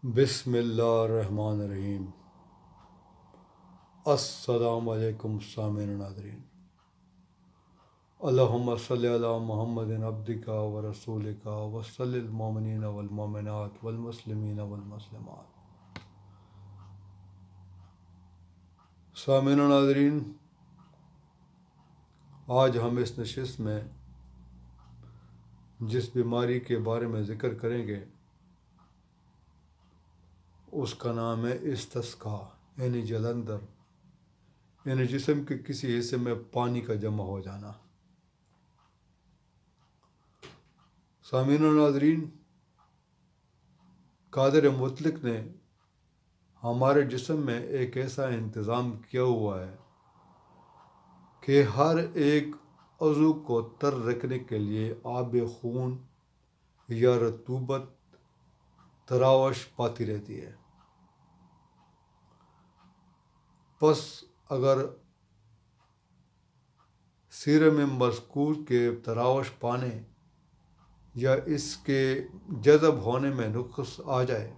بسم اللہ الرحمن الرحیم۔ السلام علیکم سامعین ناظرین، اللہم صلی علی محمد عبدک و رسولک وصلی المؤمنین والمؤمنات والمسلمین والمسلمات۔ سامعین ناظرین، آج ہم اس نشست میں جس بیماری کے بارے میں ذکر کریں گے اس کا نام ہے استسقاء، یعنی جلندر، یعنی جسم کے کسی حصے میں پانی کا جمع ہو جانا۔ سامعین و ناظرین، قادر مطلق نے ہمارے جسم میں ایک ایسا انتظام کیا ہوا ہے کہ ہر ایک عضو کو تر رکھنے کے لیے آب خون یا رطوبت تراوش پاتی رہتی ہے۔ پس اگر سیرم مذکور کے تراوش پانے یا اس کے جذب ہونے میں نقص آ جائے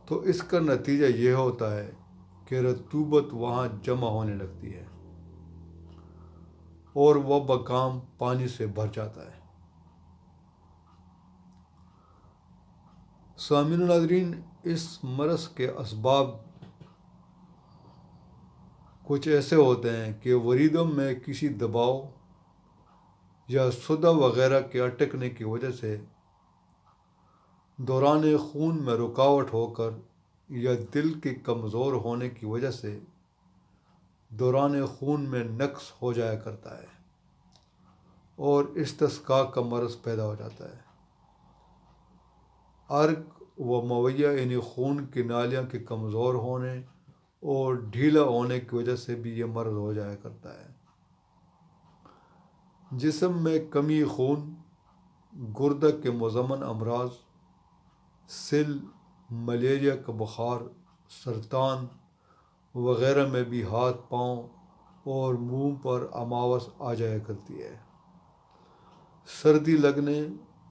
تو اس کا نتیجہ یہ ہوتا ہے کہ رطوبت وہاں جمع ہونے لگتی ہے اور وہ مقام پانی سے بھر جاتا ہے۔ سامعین ناظرین، اس مرض کے اسباب کچھ ایسے ہوتے ہیں کہ وریدوں میں کسی دباؤ یا صدع وغیرہ کے اٹکنے کی وجہ سے، دوران خون میں رکاوٹ ہو کر، یا دل کے کمزور ہونے کی وجہ سے دوران خون میں نقص ہو جایا کرتا ہے اور استسقاء کا مرض پیدا ہو جاتا ہے۔ عرق و مویہ یعنی خون کی نالیاں کے کمزور ہونے اور ڈھیلا ہونے کی وجہ سے بھی یہ مرض ہو جایا کرتا ہے۔ جسم میں کمی خون، گردہ کے مزمن امراض، سل، ملیریا کا بخار، سرطان وغیرہ میں بھی ہاتھ، پاؤں اور منہ پر اماوس آ جایا کرتی ہے۔ سردی لگنے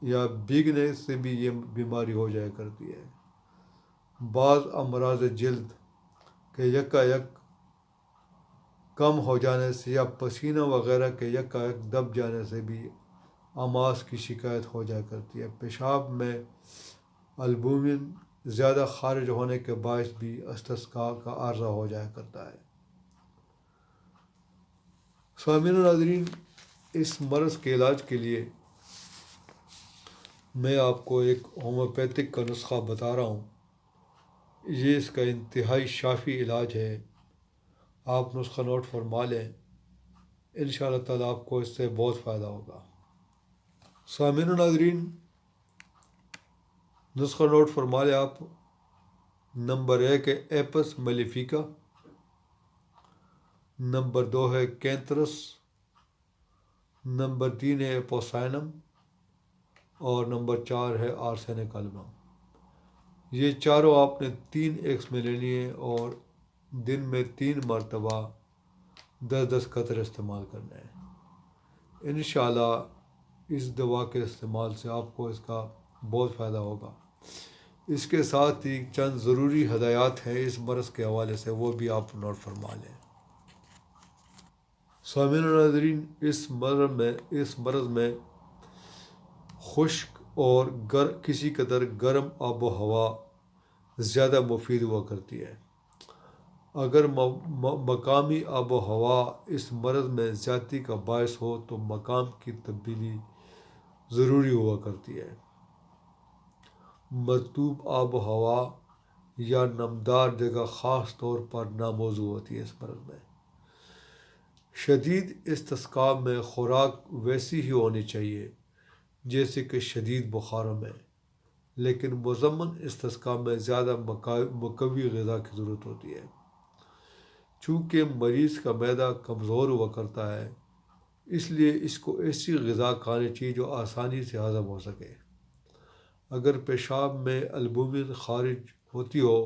یا بھیگنے سے بھی یہ بیماری ہو جایا کرتی ہے۔ بعض امراض جلد کے یکایک کم ہو جانے سے یا پسینہ وغیرہ کے یکایک دب جانے سے بھی اماس کی شکایت ہو جایا کرتی ہے۔ پیشاب میں البومن زیادہ خارج ہونے کے باعث بھی استسقاء کا عارضہ ہو جایا کرتا ہے۔ سامعین و ناظرین، اس مرض کے علاج کے لیے میں آپ کو ایک ہومیوپیتھک کا نسخہ بتا رہا ہوں۔ یہ اس کا انتہائی شافی علاج ہے۔ آپ نسخہ نوٹ فرما لیں، انشاءاللہ تعالیٰ آپ کو اس سے بہت فائدہ ہوگا۔ سامعین و ناظرین، نسخہ نوٹ فرما لیں آپ۔ نمبر 1 ہے ایپس میلیفیکا، نمبر 2 ہے کینترس، نمبر 3 ہے اپوسائنم اور نمبر 4 ہے آرسینک البم۔ یہ چاروں آپ نے 3 ایکس میں لینی ہے اور دن میں 3 مرتبہ 10 قطرے استعمال کرنا ہے۔ انشاءاللہ اس دوا کے استعمال سے آپ کو اس کا بہت فائدہ ہوگا۔ اس کے ساتھ ہی چند ضروری ہدایات ہیں اس مرض کے حوالے سے، وہ بھی آپ نوٹ فرما لیں۔ سامعین و ناظرین، اس مرض میں خشک اور کسی قدر گرم آب و ہوا زیادہ مفید ہوا کرتی ہے۔ اگر مقامی آب و ہوا اس مرض میں زیادتی کا باعث ہو تو مقام کی تبدیلی ضروری ہوا کرتی ہے۔ مرطوب آب و ہوا یا نمدار جگہ خاص طور پر ناموزوں ہوتی ہے۔ اس مرض میں شدید استسقاء میں خوراک ویسی ہی ہونی چاہیے جیسے کہ شدید بخاروں میں، لیکن مزمن استسقاء میں زیادہ مقوی غذا کی ضرورت ہوتی ہے۔ چونکہ مریض کا معدہ کمزور ہوا کرتا ہے، اس لیے اس کو ایسی غذا کھانی چاہیے جو آسانی سے ہضم ہو سکے۔ اگر پیشاب میں البومن خارج ہوتی ہو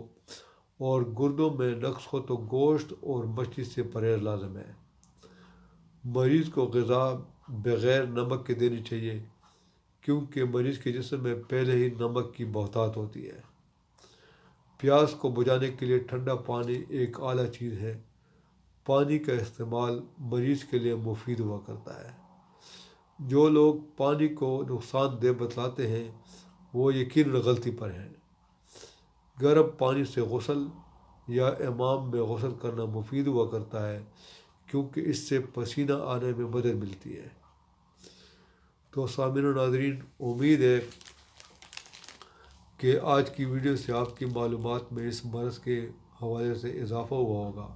اور گردوں میں نقص ہو تو گوشت اور مچھلی سے پرہیز لازم ہے۔ مریض کو غذا بغیر نمک کے دینی چاہیے کیونکہ مریض کے جسم میں پہلے ہی نمک کی بہتات ہوتی ہے۔ پیاس کو بجھانے کے لیے ٹھنڈا پانی ایک اعلیٰ چیز ہے۔ پانی کا استعمال مریض کے لیے مفید ہوا کرتا ہے۔ جو لوگ پانی کو نقصان دہ بتلاتے ہیں وہ یقیناً غلطی پر ہیں۔ گرم پانی سے غسل یا امام میں غسل کرنا مفید ہوا کرتا ہے، کیونکہ اس سے پسینہ آنے میں مدد ملتی ہے۔ تو سامعین و ناظرین، امید ہے کہ آج کی ویڈیو سے آپ کی معلومات میں اس مرض کے حوالے سے اضافہ ہوا ہوگا۔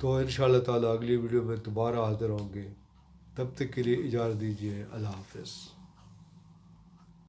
تو انشاءاللہ تعالیٰ اگلی ویڈیو میں دوبارہ حاضر ہوں گے۔ تب تک کے لیے اجازت دیجیے۔ اللہ حافظ۔